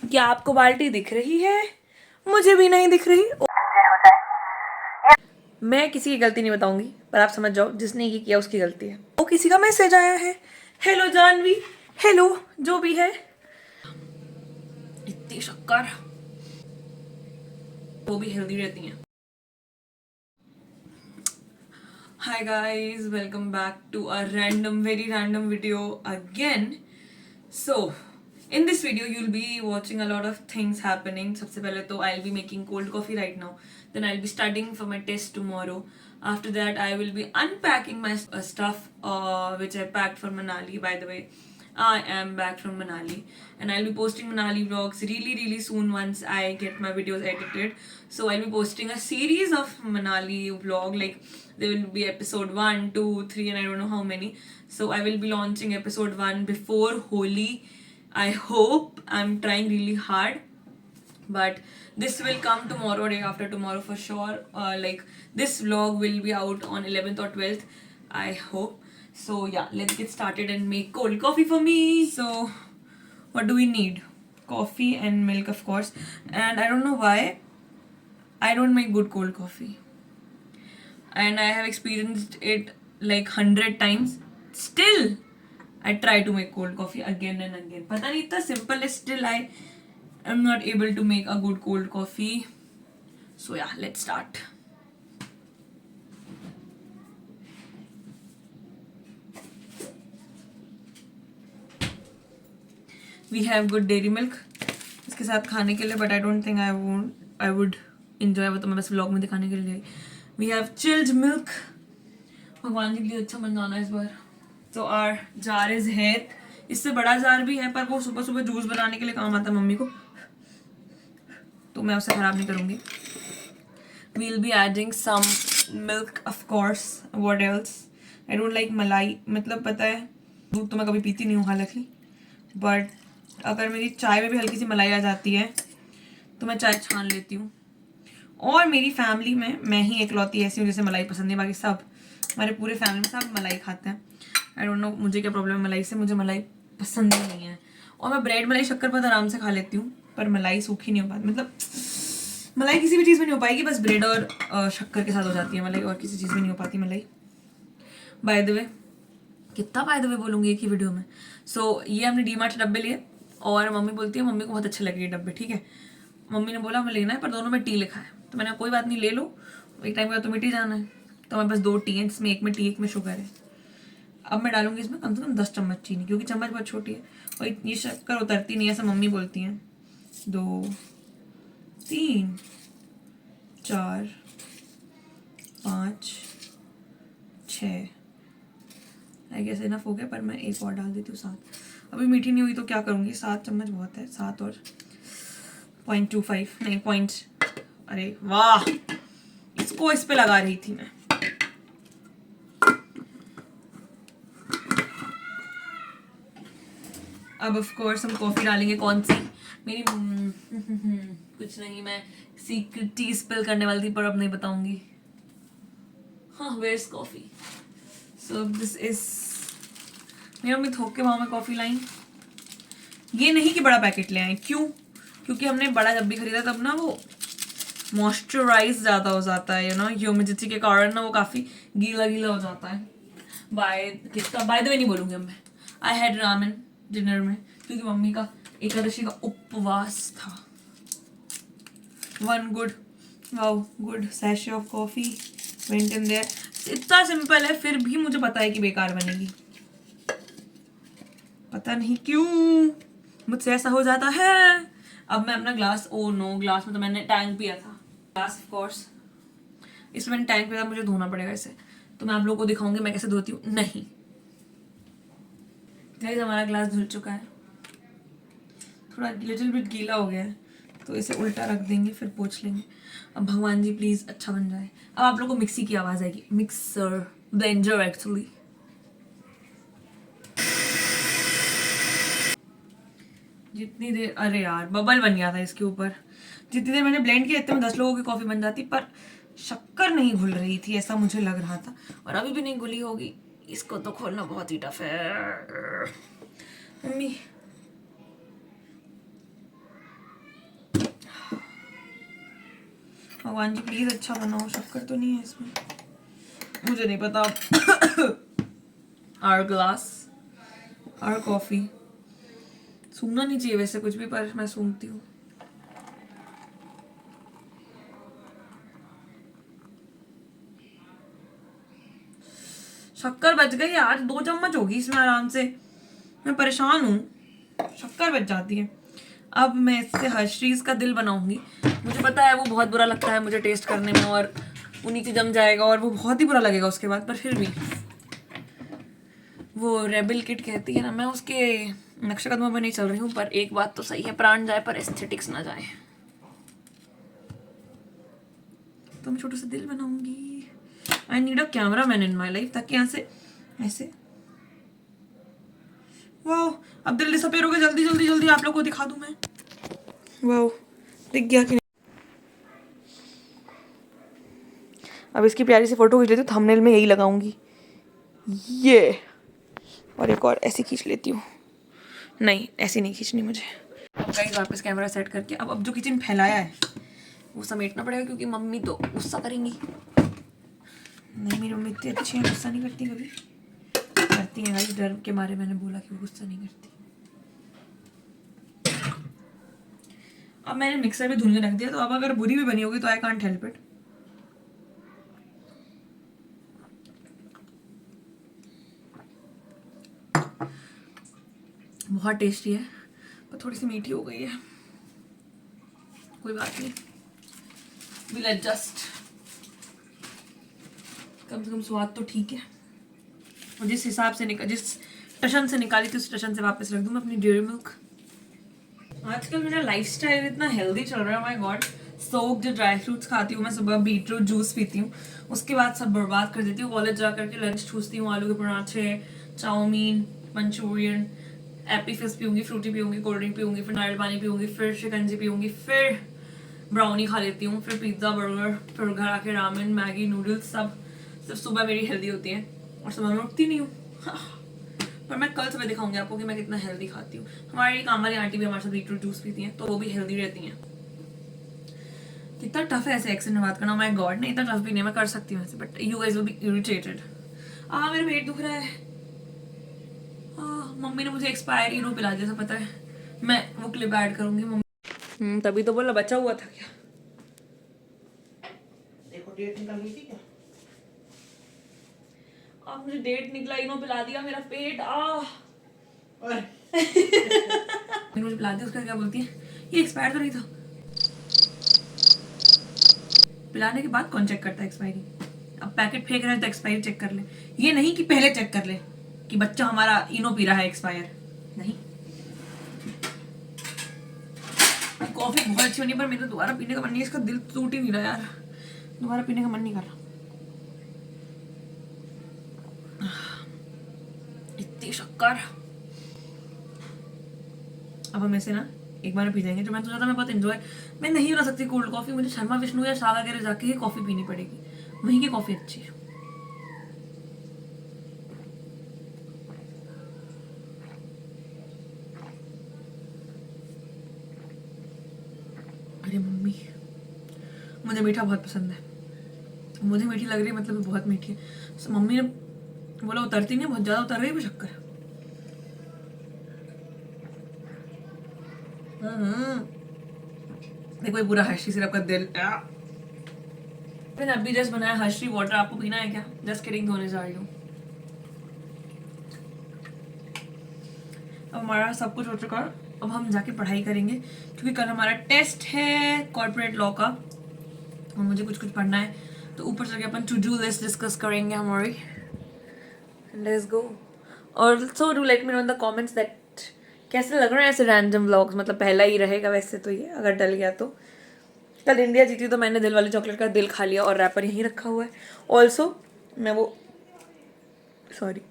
क्या आपको बाल्टी दिख रही है? मुझे भी नहीं दिख रही। मैं किसी की गलती नहीं बताऊंगी, पर आप समझ जाओ जिसने ये किया उसकी गलती है। वो किसी का मैसेज आया है। हेलो जानवी, हेलो जो भी है। इतनी शक्कर, वो भी हेल्दी रहती हैं। Hi guys, welcome back to a very random video again. So, in this video you'll be watching a lot of things happening. सबसे पहले तो I'll be making cold coffee right now. Then I'll be studying for my test tomorrow. After that I will be unpacking my stuff which I packed for Manali. By the way, I am back from Manali and I'll be posting Manali vlogs really soon once I get my videos edited. So I'll be posting a series of Manali vlog, like there will be episode 1, 2, 3 and I don't know how many. So I will be launching episode 1 before Holi. I hope. I'm trying really hard, but this will come tomorrow or day after tomorrow for sure. Like this vlog will be out on 11th or 12th, I hope. So yeah, let's get started and make cold coffee for me. So what do we need? Coffee and milk, of course. And I don't know why I don't make good cold coffee, and I have experienced it like 100 times. Still I try to make cold coffee again and again. पता नहीं इतना simple है, still I am not able to make a good cold coffee. So yeah, let's start. We have good dairy milk इसके साथ खाने के लिए, but I don't think I would enjoy. वो तो मैं बस vlog में दिखाने के लिए लाई. We have chilled milk. भगवान जी के लिए अच्छा बन जाना इस बार. So our jar is here. इससे बड़ा जार भी है, पर वो सुबह सुबह जूस बनाने के लिए काम आता है मम्मी को, तो मैं उसे खराब नहीं करूँगी. We'll be adding some milk, of course. What else? I don't like मलाई. मतलब पता है दूध तो मैं कभी पीती नहीं हूँ हालांकि, बट अगर मेरी चाय में भी हल्की सी मलाई आ जाती है तो मैं चाय छान लेती हूँ. और मेरी फैमिली में मैं ही एकलौती ऐसी हूँ जिसे मलाई पसंद नहीं. बाकी सब, हमारे पूरे फैमिली में सब मलाई खाते हैं. आई डोंट नो मुझे क्या प्रॉब्लम है मलाई से, मुझे मलाई पसंद ही नहीं है. और मैं ब्रेड मलाई शक्कर बहुत आराम से खा लेती हूँ, पर मलाई सूखी नहीं हो पाती. मतलब मलाई किसी भी चीज़ में नहीं हो पाएगी, बस ब्रेड और शक्कर के साथ हो जाती है मलाई, और किसी चीज़ में नहीं हो पाती मलाई. बाय द वे, कितना बाय द वे बोलूँगी एक ही वीडियो में. सो ये हमने डीमार्ट से डब्बे लिए, और मम्मी बोलती है मम्मी को बहुत अच्छे लगे ये डब्बे. ठीक है, मम्मी ने बोला हमें लेना है, पर दोनों में टी लिखा है. तो मैंने कोई बात नहीं, ले लो, एक टाइम का तो मिट ही जाना है. तो मैं बस 2 टी हैं, इसमें एक में टी एक में शुगर है. अब मैं डालूंगी इसमें कम से कम 10 चम्मच चीनी, क्योंकि चम्मच बहुत छोटी है और ये शक्कर उतरती नहीं है, ऐसा मम्मी बोलती हैं. 2, 3, 4, 5, 6 आई गेस इनफ हो गया, पर मैं एक और डाल देती हूँ 7. अभी मीठी नहीं हुई तो क्या करूँगी, 7 चम्मच बहुत है. 7 और 0.25 नहीं पॉइंट, अरे वाह, इसको इस पे लगा रही थी मैं. अब ऑफ कोर्स हम कॉफी डालेंगे. कौन सी? मेरी कुछ नहीं, मैं सीक्रेट टी स्पिल करने वाली थी, पर अब नहीं बताऊंगी. हाँ, where's coffee. So this is, मेरी मम्मी थोक के वहाँ में कॉफी लाई. ये नहीं कि बड़ा पैकेट ले आए. क्यों? क्योंकि हमने बड़ा जब भी खरीदा तब ना वो मॉइस्चराइज ज़्यादा हो जाता है, यू नो, ह्यूमिडिटी के कारण ना वो काफ़ी गीला गीला हो जाता है. बाय द वे नहीं बोलूँगी अब मैं. आई हैड रामेन डिनर में, क्योंकि मम्मी का एकादशी का उपवास था. 1 good sachet of coffee went in their. इतना सिंपल है, फिर भी मुझे पता है कि बेकार बनेगी. पता नहीं क्यों मुझसे ऐसा हो जाता है. अब मैं अपना ग्लास, ओ नो, ग्लास में तो मैंने टैंक पिया था. ग्लास ऑफ कोर्स, इसमें मैंने टैंक पिया था, मुझे धोना पड़ेगा इसे. तो मैं आप लोगों को दिखाऊंगी मैं कैसे धोती हूँ. नहीं गाइस, हमारा ग्लास धुल चुका है, थोड़ा लिटिल बिट गीला हो गया है, तो इसे उल्टा रख देंगे, फिर पोंछ लेंगे. अब भगवान जी प्लीज़ अच्छा बन जाए. अब आप लोगों को मिक्सी की आवाज़ आएगी. Mixer, blender actually. जितनी देर, अरे यार बबल बन गया था इसके ऊपर. जितनी देर मैंने ब्लेंड किया इतने में 10 लोगों की कॉफ़ी बन जाती, पर शक्कर नहीं घुल रही थी, ऐसा मुझे लग रहा था, और अभी भी नहीं घुली होगी. इसको तो खोलना बहुत ही टफ है. मम्मी भगवान जी प्लीज अच्छा बनाओ, शक्कर तो नहीं है इसमें, मुझे नहीं पता। Our glass, our coffee. सूंघना नहीं चाहिए वैसे कुछ भी, पर मैं सूंघती हूँ। शक्कर बच गई आज, 2 चम्मच होगी इसमें आराम से। मैं परेशान हूँ, शक्कर बच जाती है। अब मैं इससे हर्शीज का दिल बनाऊंगी। मुझे पता है वो बहुत बुरा लगता है मुझे टेस्ट करने में, और वो नीचे जम जाएगा और वो बहुत ही बुरा लगेगा उसके बाद, पर फिर भी वो रेबल किट कहती है ना, मैं उसके नक्शे कदमों पर नहीं चल रही हूँ। पर एक बात तो सही है, प्राण जाए पर एस्थेटिक्स ना जाए। तो मैं छोटा सा दिल बनाऊंगी। I need a camera man in my life, ताकि यहाँ से ऐसे, वाह अब दिल डिसअपेयर हो गया। जल्दी जल्दी जल्दी आप लोग को दिखा दूं मैं। वाह दिख गया कि नहीं? अब इसकी प्यारी सी फोटो खींच लेती हूँ, थंबनेल में यही लगाऊंगी ये, और एक और ऐसी खींच लेती हूँ। नहीं ऐसी नहीं खींचनी मुझे। गाइस वापस कैमरा सेट करके अब जो किचन फैलाया है वो समेटना पड़ेगा, क्योंकि मम्मी तो गुस्सा करेंगी। नहीं मेरी मम्मी इतनी अच्छी है, गुस्सा नहीं करती कभी। करती हैं गाइस, डर के मारे मैंने बोला कि वो गुस्सा नहीं करती। अब मैंने मिक्सर में धुलने रख दिया, तो अब अगर बुरी भी बनी होगी तो आई कांट हेल्प इट। बहुत टेस्टी है, पर थोड़ी सी मीठी हो गई है, कोई बात नहीं, विल एडजस्ट। कम से कम स्वाद तो ठीक है। और जिस हिसाब से जिस टशन से निकाली थी उस टशन से वापस रख दूँ मैं अपनी डेयरी मिल्क। आजकल मेरा लाइफस्टाइल इतना हेल्दी चल रहा है, my God. Soaked dry fruits खाती हूँ मैं, सुबह बीटरूट जूस पीती हूँ, उसके बाद सब बर्बाद कर देती हूँ। कॉलेज जा करके लंच ठूसती हूँ, आलू के पराठे, चाउमीन, मंचूरियन, एपी फिज पीऊंगी, फ्रूटी पीऊंगी, कोल्ड ड्रिंक पीऊंगी, फिर नारियल पानी पीऊंगी, फिर शिकंजी पीऊंगी, फिर ब्राउनी खा लेती हूँ, फिर पिज्ज़ा, बर्गर, फिर घर आके रामेन, मैगी, नूडल्स, सब सिर्फ सुबह मेरी हेल्दी होती है। और सुबह मैं उठती नहीं हूँ। पर मैं कल सुबह दिखाऊंगी आपको कि मैं कितना हेल्दी खाती हूँ। हमारी काम वाली आंटी भी हमारे साथ बीटरूट जूस पीती हैं, तो वो भी हेल्दी रहती हैं। कितना टफ है ऐसे एक्सेंट में बात करना, माय गॉड। नहीं इतना टफ भी नहीं, मैं कर सकती हूँ ऐसे, but you guys will be irritated. मेरा पेट दुख रहा है। मम्मी ने मुझे एक्सपायर हीरो पिला दिया था, पता है। मैं वो क्लिप ऐड करूंगी मम्मी। तभी तो बोला बचा हुआ था क्या। देखो डेट निकल गई थी क्या? अब मुझे डेट निकला, इनो पिला दिया, मेरा पेट मुझे पिला दिया। उसका क्या बोलती है, ये एक्सपायर तो नहीं था। पिलाने के बाद कौन चेक करता है एक्सपायरी? अब पैकेट फेंक रहे हैं तो एक्सपायरी चेक कर ले, ये नहीं कि पहले चेक कर ले कि बच्चा हमारा इनो पी रहा है एक्सपायर। नहीं, कॉफी बहुत अच्छी बनी, पर मेरा दोबारा पीने का मन नहीं है। इसका दिल टूट ही नहीं रहा यार, दोबारा पीने का मन नहीं कर रहा। इतनी शक्कर। अब हम ऐसे ना एक बार पी जाएंगे। जो मैं सोचा था मैं बहुत एंजॉय, मैं नहीं बना सकती कोल्ड कॉफी, मुझे शर्मा विष्णु या शाह वगैरह जाके ही कॉफी पीनी पड़ेगी, वहीं की कॉफी अच्छी है। अरे मम्मी, मुझे मीठा बहुत पसंद है। मुझे मीठी लग रही है मतलब बहुत मीठी है। तो मम्मी ने बोला उतरती नहीं, बहुत ज्यादा उतर रही है शक्कर। देखो ये पूरा हर्षी सिरप का दिल। मैंने अभी जस्ट बनाया हर्षी वाटर, आपको पीना है क्या? जस्ट किडिंग, धोने जा रही हूँ। अब हमारा सब कुछ हो चुका है, अब हम जाके पढ़ाई करेंगे, क्योंकि कल हमारा टेस्ट है कॉर्पोरेट लॉ का और मुझे कुछ कुछ पढ़ना है। तो ऊपर चल के अपन टू डू लिस्ट डिस्कस करेंगे हमारी। Let's go. Also do let me know in the comments that कैसे लग रहे हैं ऐसे रैंडम व्लॉग्स। मतलब पहला ही रहेगा वैसे तो ये, अगर डल गया तो। कल इंडिया जीती तो मैंने दिल वाले चॉकलेट का दिल खा लिया और रैपर यहीं रखा हुआ है। ऑल्सो मैं वो सॉरी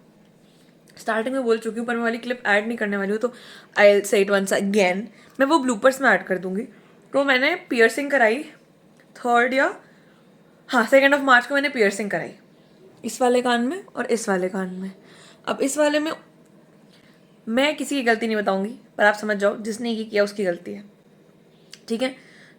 स्टार्टिंग में बोल चुकी हूँ, पर मैं वाली क्लिप ऐड नहीं करने वाली हूँ, तो I will say it once again. मैं वो ब्लूपर्स में ऐड कर दूंगी। तो मैंने पियर्सिंग कराई 2nd ऑफ मार्च को मैंने पियर्सिंग कराई, इस वाले कान में और इस वाले कान में। अब इस वाले में मैं किसी की गलती नहीं बताऊंगी, पर आप समझ जाओ जिसने ये किया उसकी गलती है, ठीक है।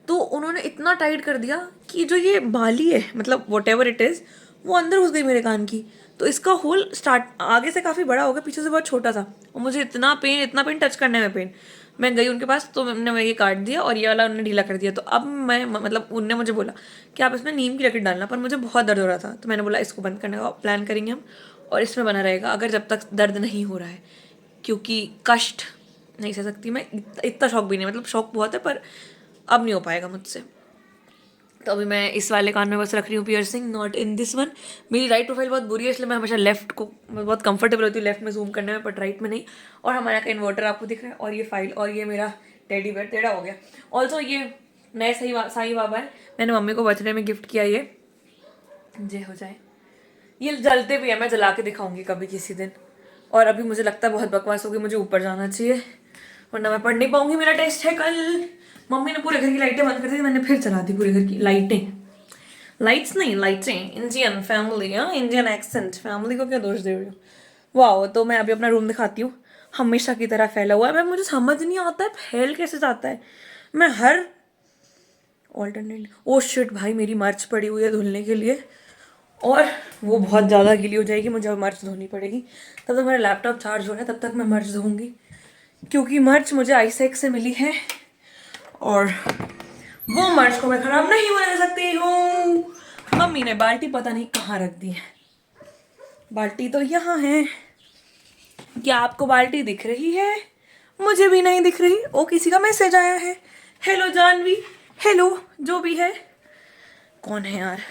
तो उन्होंने इतना टाइट कर दिया कि जो ये बाली है, मतलब वॉट एवर इट इज़, वो अंदर घुस गई मेरे कान की। तो इसका होल स्टार्ट आगे से काफ़ी बड़ा हो गया, पीछे से बहुत छोटा था, और मुझे इतना पेन टच करने में पेन। मैं गई उनके पास, तो मैं ये काट दिया और ये वाला उन्होंने ढीला कर दिया। तो अब मैं मतलब उनने मुझे बोला कि आप इसमें नीम की लकड़ी डालना, पर मुझे बहुत दर्द हो रहा था, तो मैंने बोला इसको बंद करने का प्लान करेंगे हम, और इसमें बना रहेगा अगर जब तक दर्द नहीं हो रहा है, क्योंकि कष्ट नहीं सह सकती मैं। इतना शौक भी नहीं, मतलब शौक बहुत है पर अब नहीं हो पाएगा मुझसे। तो अभी मैं इस वाले कान में बस रख रही हूँ piercing, not in this one. मेरी राइट प्रोफाइल बहुत बुरी है, इसलिए मैं हमेशा लेफ्ट को मैं बहुत कंफर्टेबल होती हूँ लेफ्ट में जूम करने में, बट राइट में नहीं। और हमारे यहाँ का इन्वर्टर आपको दिख रहा है, और ये फाइल, और ये मेरा टेडी बेयर टेढ़ा हो गया। ऑल्सो ये नए साईं बाबा है, मैंने मम्मी को बर्थडे में गिफ्ट किया, ये जय हो जाए। ये जलते भी है, मैं जला के दिखाऊंगी कभी किसी दिन। और अभी मुझे लगता है बहुत बकवास होगी, मुझे ऊपर जाना चाहिए वरना मैं पढ़ नहीं पाऊंगी, मेरा टेस्ट है कल। मम्मी ने पूरे घर की लाइटें बंद कर दी, मैंने फिर चला दी पूरे घर की लाइटें। लाइट्स नहीं, लाइटें। इंडियन फैमिली, हाँ, इंडियन एक्सेंट, फैमिली को क्या दोष दे रही हूँ। वाह, तो मैं अभी अपना रूम दिखाती हूँ, हमेशा की तरह फैला हुआ है। मैं मुझे समझ नहीं आता है फैल कैसे जाता है। मैं हर ऑल्टरनेट, ओ शिट भाई, मेरी मर्च पड़ी हुई है धुलने के लिए, और वो बहुत ज़्यादा गीली हो जाएगी, मुझे मर्च धोनी पड़ेगी। तब तक मेरा लैपटॉप चार्ज हो रहा है, तब तक मैं मर्च धोऊंगी, क्योंकि मर्च मुझे आईसेक्स से मिली है और वो मर्च को मैं खराब नहीं होने दे सकती हूँ। मम्मी ने बाल्टी पता नहीं कहाँ रख दी है, बाल्टी तो यहाँ है। क्या आपको बाल्टी दिख रही है? मुझे भी नहीं दिख रही। ओ, किसी का मैसेज आया है। हेलो जानवी, हेलो जो भी है। कौन है यार?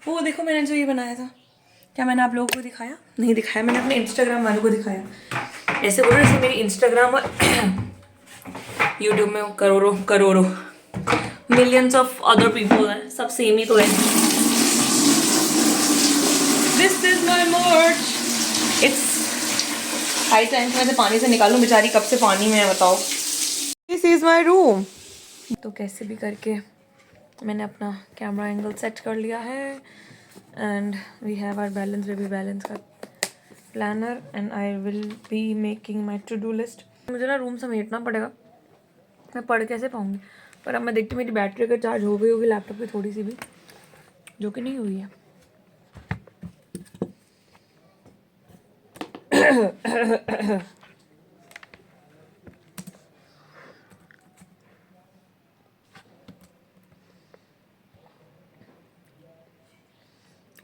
वो देखो मैंने जो ये बनाया था, क्या मैंने आप लोगों को दिखाया? नहीं दिखाया, मैंने अपने इंस्टाग्राम वालों को दिखाया। ऐसे बोलो जैसे मेरी इंस्टाग्राम और यूट्यूब में करोड़ों मिलियंस ऑफ अदर पीपल हैं, सब सेम ही तो है। दिस इज माई मर्च। इट्स हाई टाइम मैं पानी से निकालूं, बेचारी कब से पानी में है बताओ। This is my room. तो कैसे भी करके मैंने अपना कैमरा एंगल सेट कर लिया है, and we have our balance baby balance का planner, and I will be making my to do list. मुझे ना रूम समेटना पड़ेगा, मैं पढ़ कैसे पाऊँगी। पर अब मैं देखती हूँ मेरी बैटरी अगर चार्ज हो गई होगी लैपटॉप की थोड़ी सी भी, जो कि नहीं हुई है।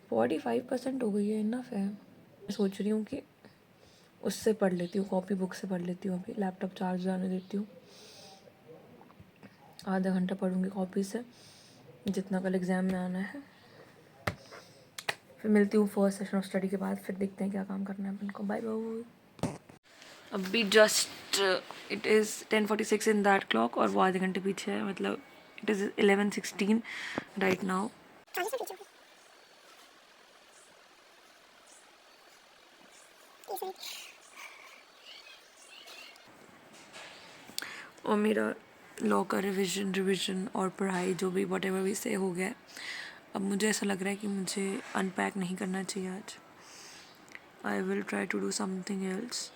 फोर्टी 45% हो गई है, इनफ है। मैं सोच रही हूँ कि उससे पढ़ लेती हूँ, कॉपी बुक से पढ़ लेती हूँ। अभी लैपटॉप चार्ज जाने देती हूँ, आधा घंटा पढ़ूँगी कॉपी से, जितना कल एग्ज़ाम में आना है। फिर मिलती हूँ फर्स्ट सेशन ऑफ स्टडी के बाद, फिर देखते हैं क्या काम करना है अपन को। Bye bye. अभी just it is 10:46 in that clock, और वो आधे घंटे पीछे है, मतलब इट इज़ 11:16 राइट नाउ। और मेरा लॉ का रिविज़न और पढ़ाई जो भी वट एवर भी से हो गया है। अब मुझे ऐसा लग रहा है कि मुझे अनपैक नहीं करना चाहिए आज। I will try to do something else.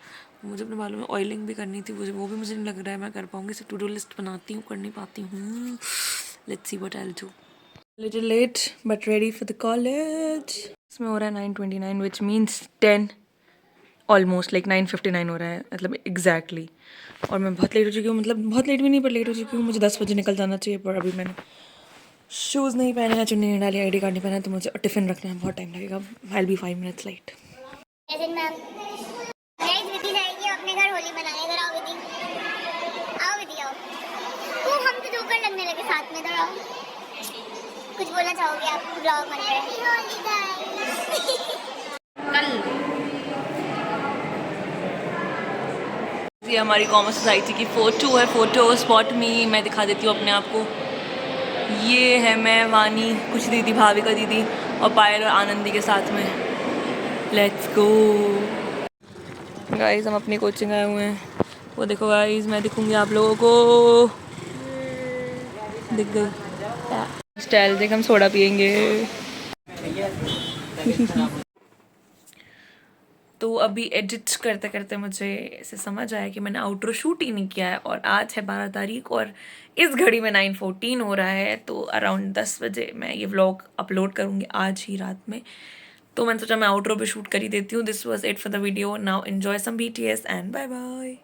मुझे अपने बालों में ऑयलिंग भी करनी थी, वो भी मुझे नहीं लग रहा है मैं कर पाऊँगी। सिर्फ टू डू लिस्ट बनाती हूँ, कर नहीं पाती हूँ। Let's see what I will do. Little late but ready for the college. इसमें हो रहा है 9:29, विच मीन्स 10 ऑलमोस्ट लाइक 9:59 हो रहा है, मतलब एग्जैक्टली। और मैं बहुत लेट हो चुकी हूँ, मतलब बहुत लेट भी नहीं पर लेट हो चुकी हूँ। मुझे 10 बजे निकल जाना चाहिए, पर अभी मैंने शूज़ नहीं पहने हैं, चुन्नी नहीं डाली, ID कार्ड नहीं पहना, तो मुझे टिफ़िन रखने में बहुत टाइम लगेगा। I will be 5 minutes late. जाएगी अपने घर होली मनाने, इधर आओ विधि, आओ विधि आओ। तो हम तो जोकर लगने लगे साथ में, इधर आओ। कुछ बोलना चाहोगे आप? ब्लॉग बन रहे कल। ये हमारी कॉमर्स सोसाइटी की फ़ोटो है, फ़ोटो स्पॉट मी। मैं दिखा देती हूँ अपने आप को। ये है मैं, वानी, कुछ दीदी, भाभी का दीदी, और पायल और आनंदी के साथ में। लेट्स गो गाइस, हम अपनी कोचिंग आए हुए हैं। वो देखो गाइस, मैं दिखूंगी आप लोगों को। दिख गई स्टाइल देख, हम सोडा पियेंगे। तो अभी एडिट करते करते मुझे ऐसे समझ आया कि मैंने आउटरो शूट ही नहीं किया है, और आज है 12 तारीख और इस घड़ी में 9:14 हो रहा है, तो अराउंड 10 बजे मैं ये व्लॉग अपलोड करूँगी आज ही रात में। तो मैंने सोचा मैं आउटरो पे शूट कर ही देती हूँ। This was it for the video. Now enjoy some BTS and bye bye.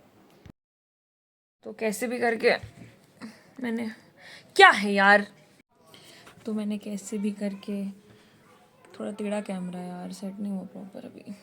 तो कैसे भी करके मैंने, क्या है यार, तो मैंने कैसे भी करके, थोड़ा टेढ़ा कैमरा है यार, सेट नहीं हुआ प्रॉपर अभी।